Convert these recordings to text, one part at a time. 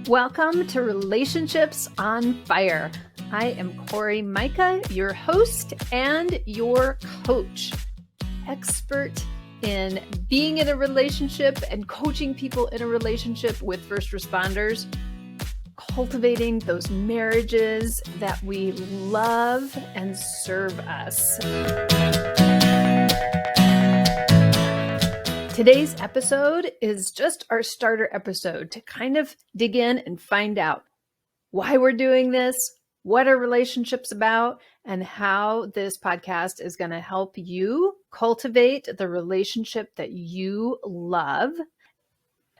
Welcome to Relationships on Fire. I am Cori Myka, your host and your coach, expert in being in a relationship and coaching people in a relationship with first responders, cultivating those marriages that we love and serve us. Today's episode is just our starter episode to kind of dig in and find out why we're doing this, what are relationships about, and how this podcast is going to help you cultivate the relationship that you love.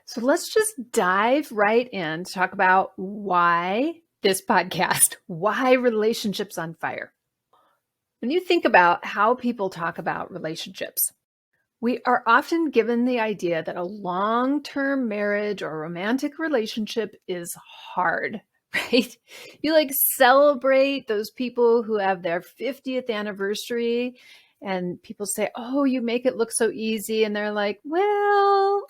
So let's just dive right in to talk about why this podcast, why Relationships on Fire. When you think about how people talk about relationships, we are often given the idea that a long-term marriage or romantic relationship is hard, right? You celebrate those people who have their 50th anniversary and people say, oh, you make it look so easy. And they're like, well,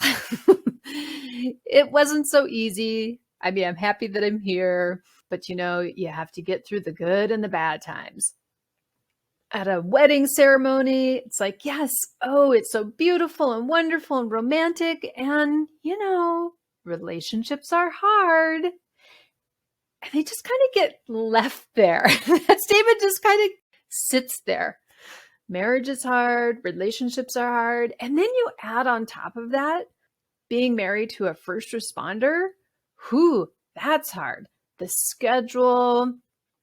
it wasn't so easy. I mean, I'm happy that I'm here, but you have to get through the good and the bad times. At a wedding ceremony, it's like, yes, oh, it's so beautiful and wonderful and romantic. And, relationships are hard. And they just kind of get left there. That statement just kind of sits there. Marriage is hard. Relationships are hard. And then you add on top of that, being married to a first responder. That's hard. The schedule,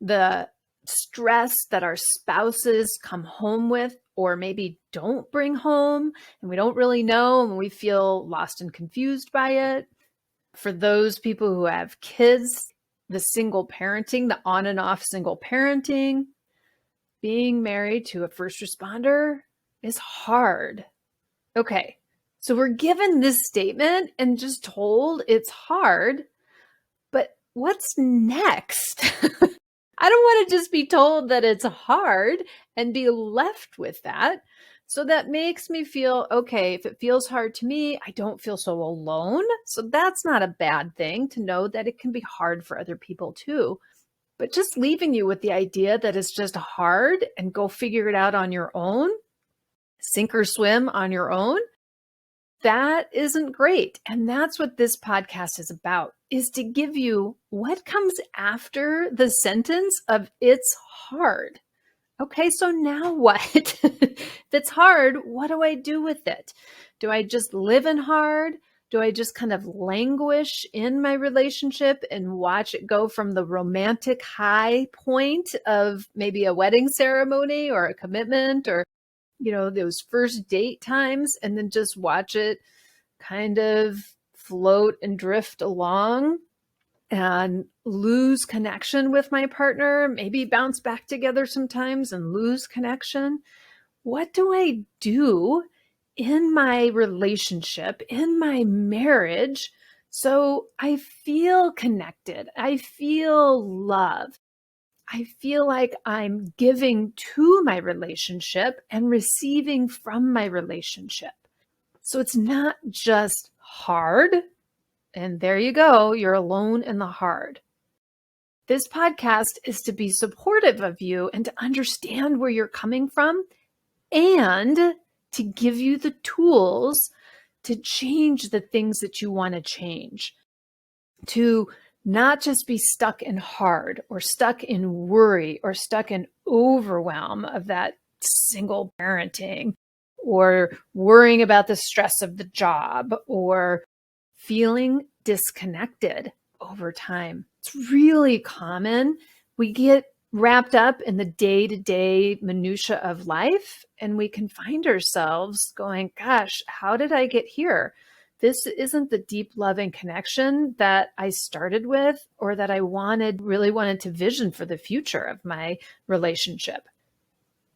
the stress that our spouses come home with or maybe don't bring home, and we don't really know and we feel lost and confused by it. For those people who have kids, the single parenting, the on and off single parenting, being married to a first responder is hard. Okay, so we're given this statement and just told it's hard, but what's next? I don't want to just be told that it's hard and be left with that. So that makes me feel, okay, if it feels hard to me, I don't feel so alone. So that's not a bad thing to know that it can be hard for other people too. But just leaving you with the idea that it's just hard and go figure it out on your own, sink or swim on your own, that isn't great. And that's what this podcast is about, is to give you what comes after the sentence of it's hard. Okay, so now what? If it's hard, what do I do with it? Do I just live in hard? Do I just kind of languish in my relationship and watch it go from the romantic high point of maybe a wedding ceremony or a commitment or those first date times, and then just watch it kind of float and drift along and lose connection with my partner, maybe bounce back together sometimes and lose connection? What do I do in my relationship, in my marriage, so I feel connected, I feel love, I feel like I'm giving to my relationship and receiving from my relationship? So it's not just hard. And there you go. You're alone in the hard. This podcast is to be supportive of you and to understand where you're coming from and to give you the tools to change the things that you want to change, to not just be stuck in hard or stuck in worry or stuck in overwhelm of that single parenting or worrying about the stress of the job or feeling disconnected over time. It's really common. We get wrapped up in the day-to-day minutia of life, and we can find ourselves going, gosh, how did I get here? This isn't the deep loving connection that I started with or that I really wanted to vision for the future of my relationship.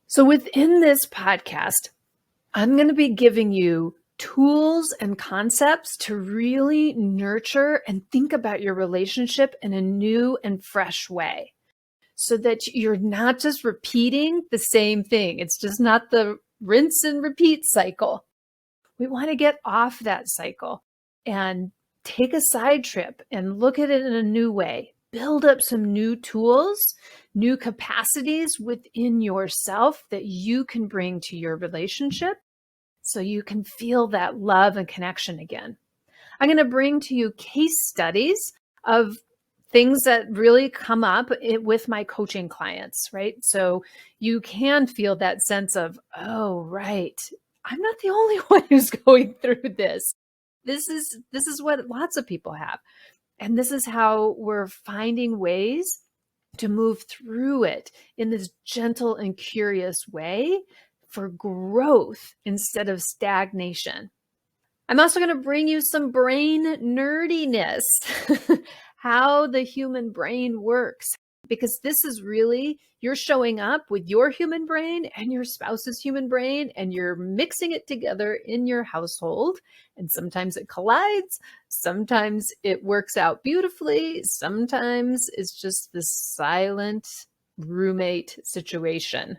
So within this podcast, I'm going to be giving you tools and concepts to really nurture and think about your relationship in a new and fresh way, so that you're not just repeating the same thing. It's just not the rinse and repeat cycle. We want to get off that cycle and take a side trip and look at it in a new way. Build up some new tools, new capacities within yourself that you can bring to your relationship so you can feel that love and connection again. I'm going to bring to you case studies of things that really come up with my coaching clients, right? So you can feel that sense of, oh, right, I'm not the only one who's going through this. This is what lots of people have. And this is how we're finding ways to move through it in this gentle and curious way for growth instead of stagnation. I'm also going to bring you some brain nerdiness, how the human brain works, because this is really, you're showing up with your human brain and your spouse's human brain, and you're mixing it together in your household. And sometimes it collides. Sometimes it works out beautifully. Sometimes it's just this silent roommate situation.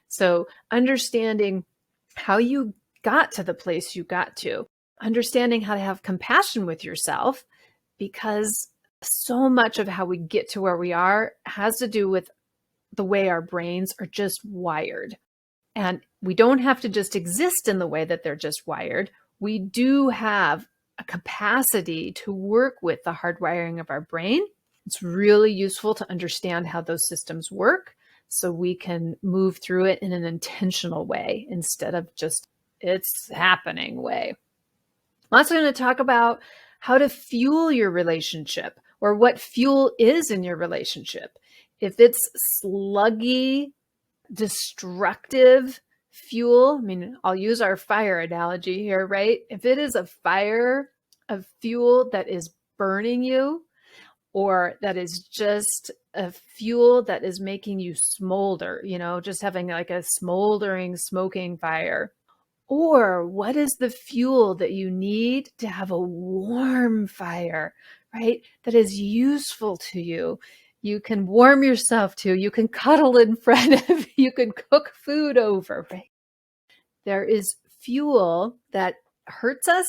So understanding how you got to the place you got to, understanding how to have compassion with yourself, because so much of how we get to where we are has to do with the way our brains are just wired. And we don't have to just exist in the way that they're just wired. We do have a capacity to work with the hardwiring of our brain. It's really useful to understand how those systems work so we can move through it in an intentional way instead of just it's happening way. I'm also going to talk about how to fuel your relationship, or what fuel is in your relationship. If it's sluggy, destructive fuel, I mean, I'll use our fire analogy here, right? If it is a fire of fuel that is burning you, or that is just a fuel that is making you smolder, just having like a smoldering, smoking fire. Or what is the fuel that you need to have a warm fire, right? That is useful to you. You can warm yourself to, you can cuddle in front of, you can cook food over, right? There is fuel that hurts us,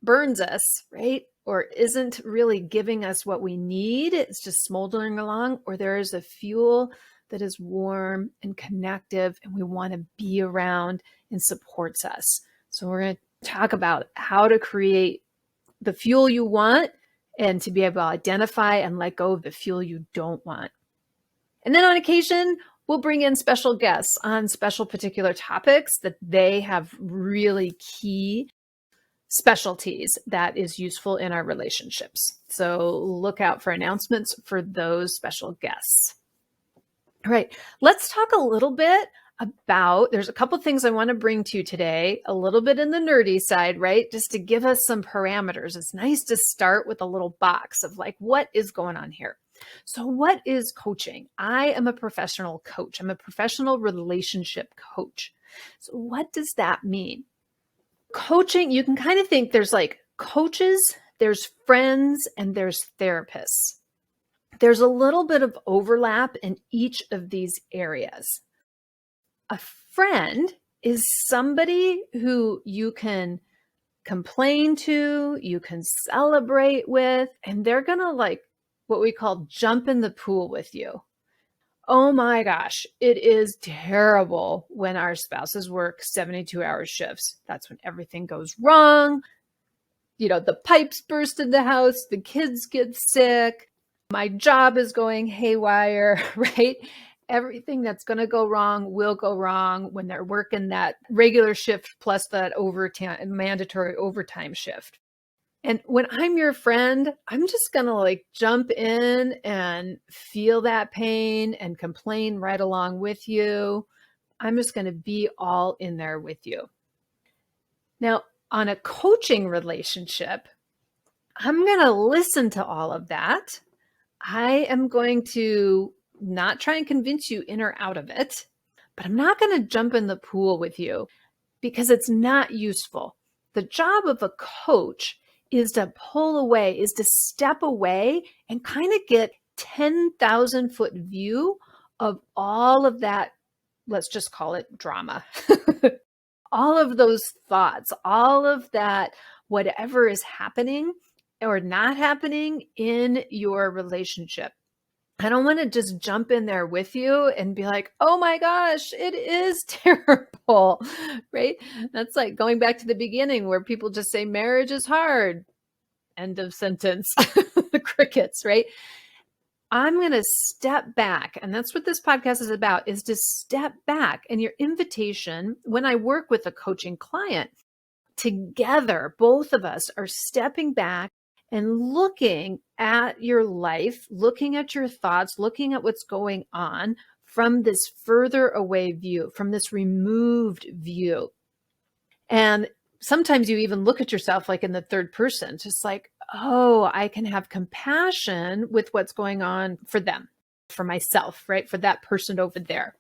burns us, right? Or isn't really giving us what we need. It's just smoldering along. Or there is a fuel that is warm and connective and we want to be around and supports us. So we're going to talk about how to create the fuel you want and to be able to identify and let go of the fuel you don't want. And then on occasion, we'll bring in special guests on special particular topics that they have really key specialties that is useful in our relationships. So look out for announcements for those special guests. All right, let's talk a little bit about, there's a couple things I want to bring to you today, a little bit in the nerdy side, right? Just to give us some parameters. It's nice to start with a little box of like, what is going on here? So what is coaching? I am a professional coach. I'm a professional relationship coach. So what does that mean? Coaching, you can kind of think there's like coaches, there's friends, and there's therapists. There's a little bit of overlap in each of these areas. A friend is somebody who you can complain to, you can celebrate with, and they're going to like what we call jump in the pool with you. Oh my gosh, it is terrible when our spouses work 72-hour shifts. That's when everything goes wrong. The pipes burst in the house, the kids get sick, my job is going haywire, right? Everything that's going to go wrong will go wrong when they're working that regular shift plus that overtime, mandatory overtime shift. And when I'm your friend, I'm just going to like jump in and feel that pain and complain right along with you. I'm just going to be all in there with you. Now, on a coaching relationship, I'm going to listen to all of that. I am going to not try and convince you in or out of it, but I'm not going to jump in the pool with you because it's not useful. The job of a coach is to pull away, is to step away and kind of get 10,000 foot view of all of that, let's just call it drama. All of those thoughts, all of that, whatever is happening, or not happening in your relationship. I don't want to just jump in there with you and be like, oh my gosh, it is terrible, right? That's like going back to the beginning where people just say marriage is hard. End of sentence. The crickets, right? I'm going to step back. And that's what this podcast is about, is to step back. And your invitation, when I work with a coaching client, together, both of us are stepping back and looking at your life, looking at your thoughts, looking at what's going on from this further away view, from this removed view. And sometimes you even look at yourself like in the third person, just like, oh, I can have compassion with what's going on for them, for myself, right? For that person over there.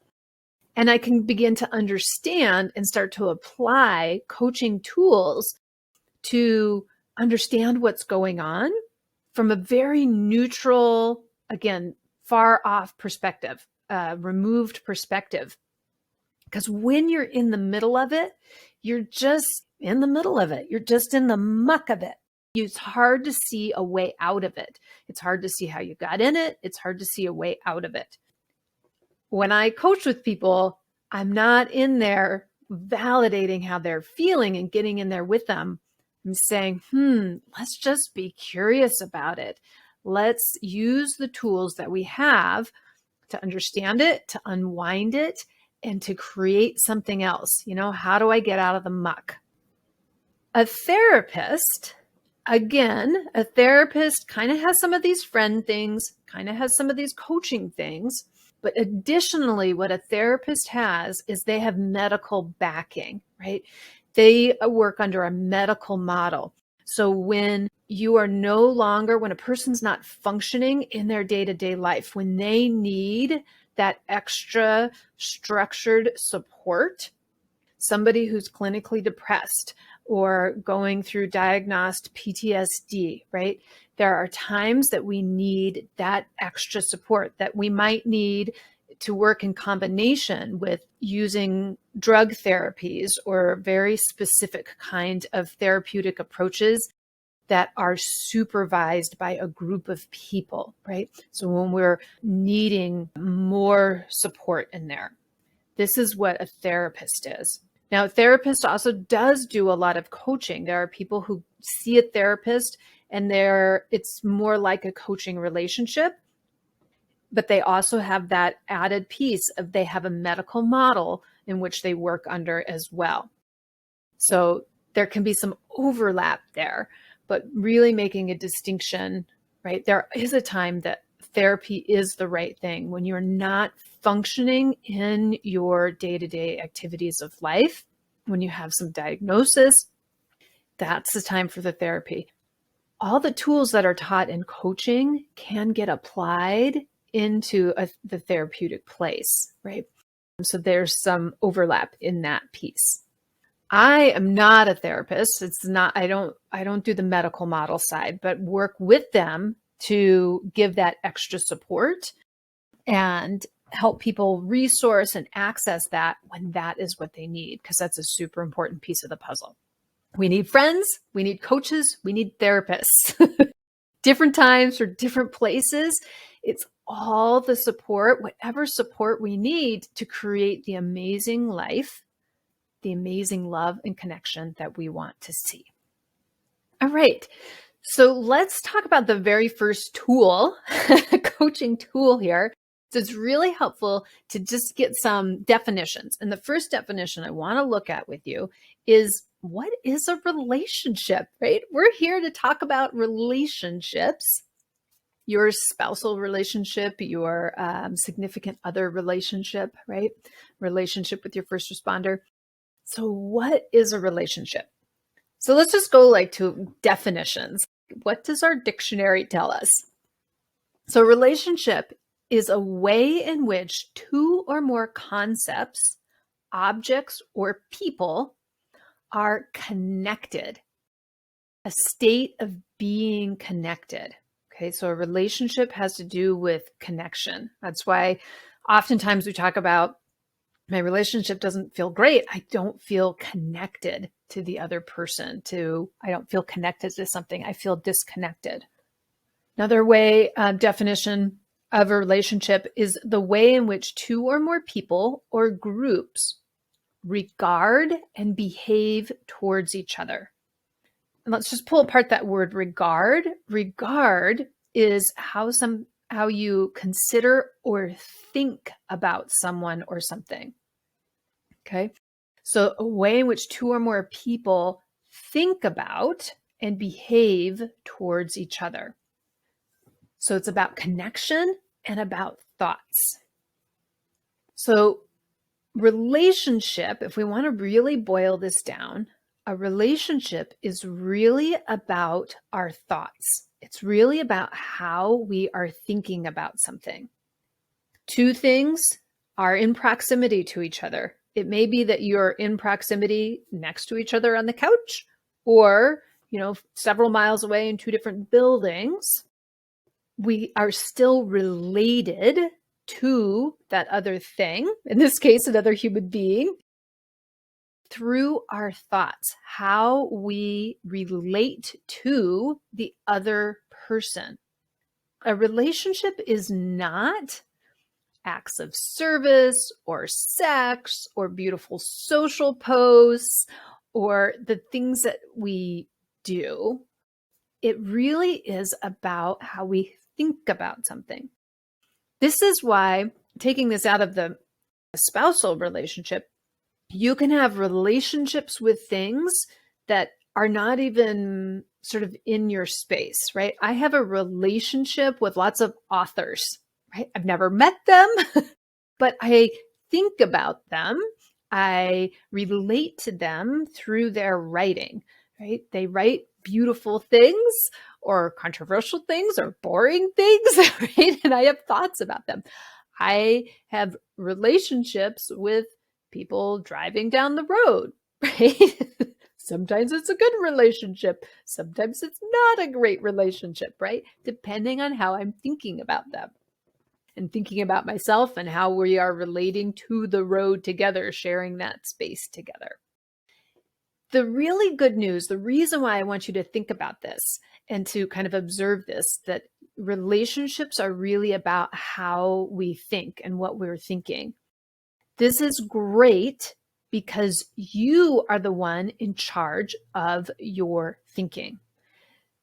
And I can begin to understand and start to apply coaching tools to understand what's going on from a very neutral, again, far off perspective, removed perspective. Because when you're in the middle of it, you're just in the middle of it. You're just in the muck of it. It's hard to see a way out of it. It's hard to see how you got in it. It's hard to see a way out of it. When I coach with people, I'm not in there validating how they're feeling and getting in there with them. I'm saying, let's just be curious about it. Let's use the tools that we have to understand it, to unwind it, and to create something else. How do I get out of the muck? A therapist, again, a therapist kind of has some of these friend things, kind of has some of these coaching things. But additionally, what a therapist has is they have medical backing, right? They work under a medical model. So when you are no longer, when a person's not functioning in their day-to-day life, when they need that extra structured support, somebody who's clinically depressed or going through diagnosed PTSD, right? There are times that we need that extra support, that we might need to work in combination with using drug therapies or very specific kind of therapeutic approaches that are supervised by a group of people, right? So when we're needing more support in there, this is what a therapist is. Now, a therapist also does do a lot of coaching. There are people who see a therapist and it's more like a coaching relationship, but they also have that added piece of they have a medical model in which they work under as well. So there can be some overlap there, but really making a distinction, right? There is a time that therapy is the right thing when you're not functioning in your day-to-day activities of life, when you have some diagnosis, that's the time for the therapy. All the tools that are taught in coaching can get applied into the therapeutic place, right? So there's some overlap in that piece. I am not a therapist. I don't do the medical model side, but work with them to give that extra support and help people resource and access that when that is what they need, because that's a super important piece of the puzzle. We need friends, we need coaches, we need therapists. Different times for different places. It's all the support, whatever support we need to create the amazing life, the amazing love and connection that we want to see. All right. So let's talk about the very first tool, coaching tool here. So it's really helpful to just get some definitions. And the first definition I want to look at with you is, what is a relationship, right? We're here to talk about relationships, your spousal relationship, your significant other relationship, right? Relationship with your first responder. So what is a relationship? So let's just go to definitions. What does our dictionary tell us? So relationship is a way in which two or more concepts, objects, or people are connected, a state of being connected. Okay, so a relationship has to do with connection. That's why oftentimes we talk about, my relationship doesn't feel great. I don't feel connected to the other person, I don't feel connected to something. I feel disconnected. Another way, definition of a relationship is the way in which two or more people or groups regard and behave towards each other. And let's just pull apart that word regard. Regard is how you consider or think about someone or something. Okay. So a way in which two or more people think about and behave towards each other. So it's about connection and about thoughts. So relationship, if we want to really boil this down, a relationship is really about our thoughts. It's really about how we are thinking about something. Two things are in proximity to each other. It may be that you're in proximity next to each other on the couch, or, several miles away in two different buildings. We are still related to that other thing, in this case, another human being, through our thoughts, how we relate to the other person. A relationship is not acts of service or sex or beautiful social posts or the things that we do. It really is about how we think about something. This is why, taking this out of the spousal relationship, you can have relationships with things that are not even sort of in your space, right? I have a relationship with lots of authors, right? I've never met them, but I think about them. I relate to them through their writing, right? They write beautiful things or controversial things or boring things, right? And I have thoughts about them. I have relationships with people driving down the road, right? Sometimes it's a good relationship. Sometimes it's not a great relationship, right? Depending on how I'm thinking about them and thinking about myself and how we are relating to the road together, sharing that space together. The really good news, the reason why I want you to think about this and to kind of observe this, that relationships are really about how we think and what we're thinking. This is great because you are the one in charge of your thinking.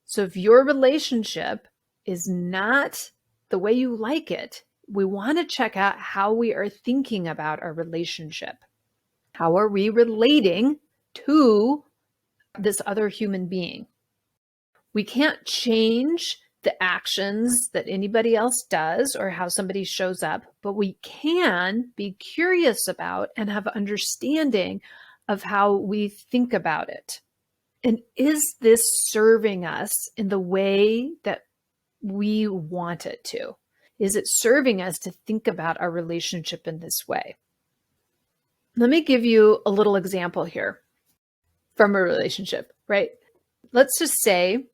So if your relationship is not the way you like it, we want to check out how we are thinking about our relationship. How are we relating to this other human being? We can't change the actions that anybody else does or how somebody shows up, but we can be curious about and have understanding of how we think about it. And is this serving us in the way that we want it to? Is it serving us to think about our relationship in this way? Let me give you a little example here from a relationship, right? Let's just say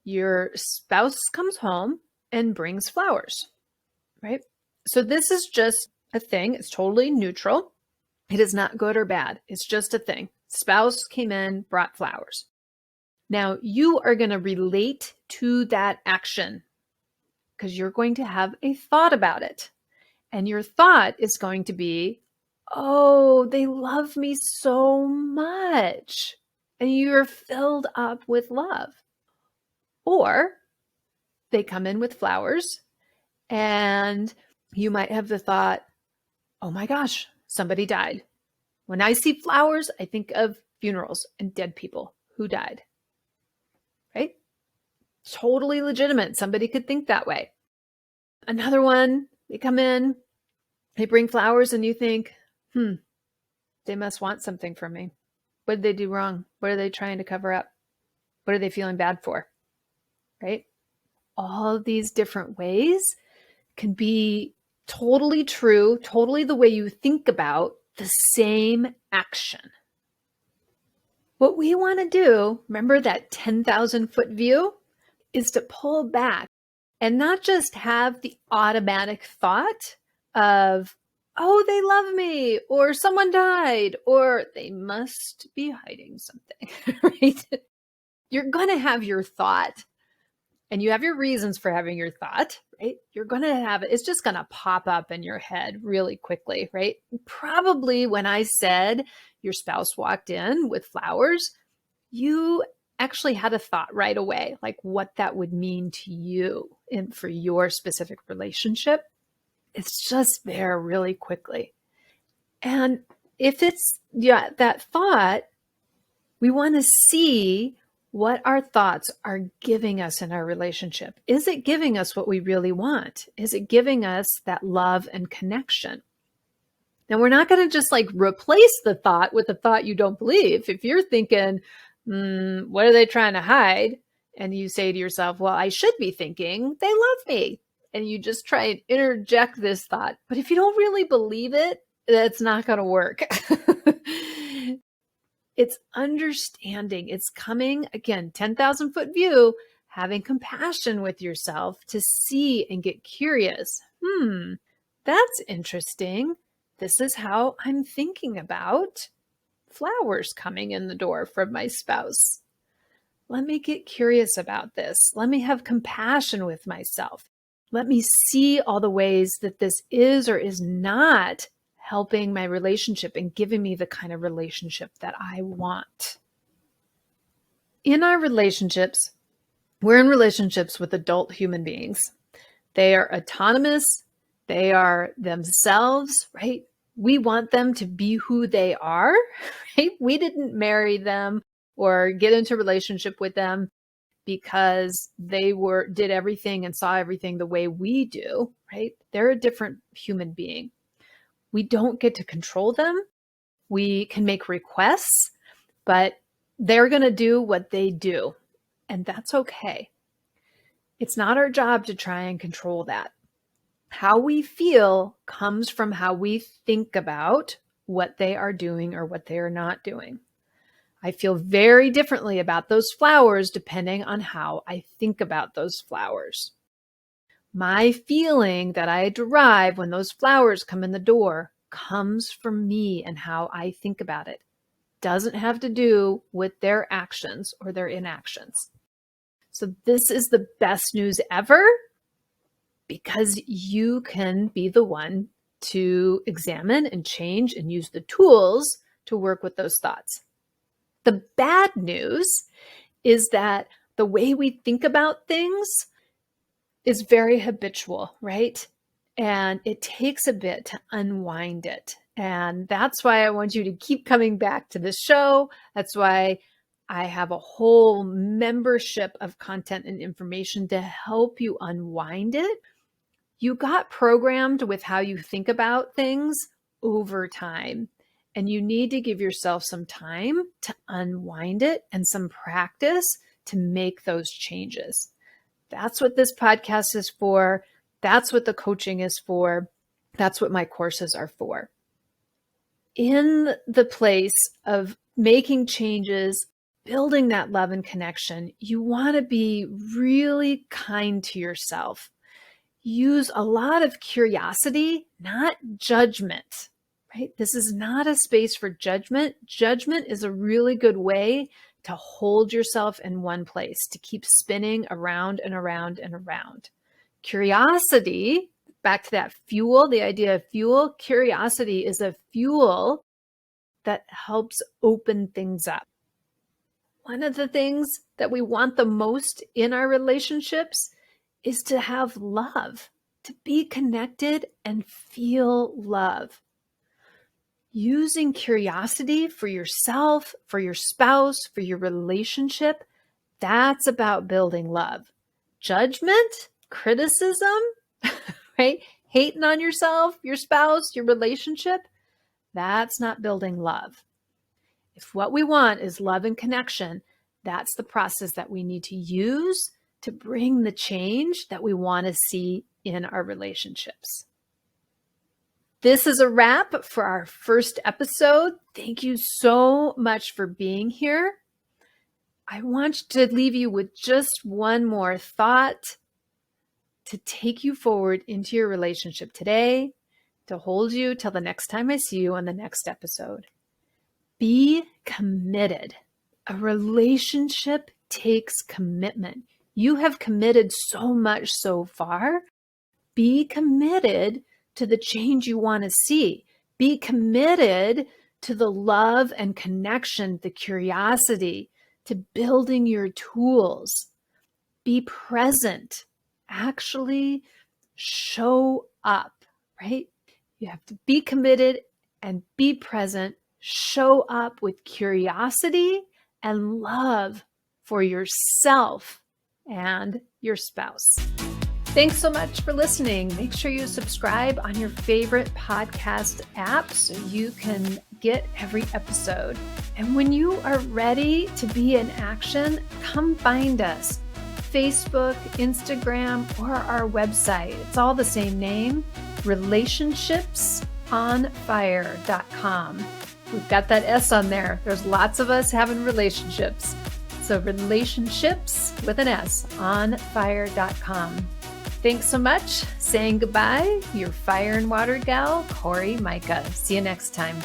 your spouse comes home and brings flowers, right? So this is just a thing. It's totally neutral. It is not good or bad. It's just a thing. Spouse came in, brought flowers. Now you are going to relate to that action because you're going to have a thought about it. And your thought is going to be, oh, they love me so much. And you're filled up with love. Or they come in with flowers and you might have the thought, oh my gosh, somebody died. When I see flowers, I think of funerals and dead people who died, right? Totally legitimate. Somebody could think that way. Another one, they come in, they bring flowers and you think, they must want something from me. What did they do wrong? What are they trying to cover up? What are they feeling bad for? Right? All of these different ways can be totally true, totally the way you think about the same action. What we want to do, remember that 10,000 foot view, is to pull back and not just have the automatic thought of, oh, they love me, or someone died, or they must be hiding something, right? You're going to have your thought, and you have your reasons for having your thought, right? You're going to have it. It's just going to pop up in your head really quickly, right? Probably when I said your spouse walked in with flowers, you actually had a thought right away, like what that would mean to you and for your specific relationship. It's just there really quickly. And if it's that thought, we want to see what our thoughts are giving us in our relationship. Is it giving us what we really want? Is it giving us that love and connection? Now, we're not going to just like replace the thought with a thought you don't believe. If you're thinking, what are they trying to hide? And you say to yourself, well, I should be thinking they love me. And you just try and interject this thought. But if you don't really believe it, that's not going to work. It's understanding. It's coming, again, 10,000 foot view, having compassion with yourself to see and get curious. That's interesting. This is how I'm thinking about flowers coming in the door from my spouse. Let me get curious about this. Let me have compassion with myself. Let me see all the ways that this is or is not helping my relationship and giving me the kind of relationship that I want. In our relationships, we're in relationships with adult human beings. They are autonomous. They are themselves, right? We want them to be who they are, right? We didn't marry them or get into a relationship with them because they did everything and saw everything the way we do, right? They're a different human being. We don't get to control them. We can make requests, but they're going to do what they do, and that's okay. It's not our job to try and control that. How we feel comes from how we think about what they are doing or what they are not doing. I feel very differently about those flowers depending on how I think about those flowers. My feeling that I derive when those flowers come in the door comes from me and how I think about it. Doesn't have to do with their actions or their inactions. So this is the best news ever because you can be the one to examine and change and use the tools to work with those thoughts. The bad news is that the way we think about things is very habitual, right? And it takes a bit to unwind it. And that's why I want you to keep coming back to this show. That's why I have a whole membership of content and information to help you unwind it. You got programmed with how you think about things over time, and you need to give yourself some time to unwind it and some practice to make those changes. That's what this podcast is for. That's what the coaching is for. That's what my courses are for. In the place of making changes, building that love and connection, you want to be really kind to yourself. Use a lot of curiosity, not judgment, right? This is not a space for judgment. Judgment is a really good way to hold yourself in one place, to keep spinning around and around and around. Curiosity, back to that fuel, the idea of fuel, curiosity is a fuel that helps open things up. One of the things that we want the most in our relationships is to have love, to be connected and feel love. Using curiosity for yourself, for your spouse, for your relationship, that's about building love. Judgment, criticism, right? Hating on yourself, your spouse, your relationship, that's not building love. If what we want is love and connection, that's the process that we need to use to bring the change that we want to see in our relationships. This is a wrap for our first episode. Thank you so much for being here. I want to leave you with just one more thought to take you forward into your relationship today, to hold you till the next time I see you on the next episode. Be committed. A relationship takes commitment. You have committed so much so far. Be committed to the change you want to see. Be committed to the love and connection, the curiosity, to building your tools. Be present. Actually show up, right? You have to be committed and be present. Show up with curiosity and love for yourself and your spouse. Thanks so much for listening. Make sure you subscribe on your favorite podcast app so you can get every episode. And when you are ready to be in action, come find us. Facebook, Instagram, or our website. It's all the same name, relationshipsonfire.com. We've got that S on there. There's lots of us having relationships. So relationships with an S on fire.com. Thanks so much. Saying goodbye, your fire and water gal, Cori Myka. See you next time.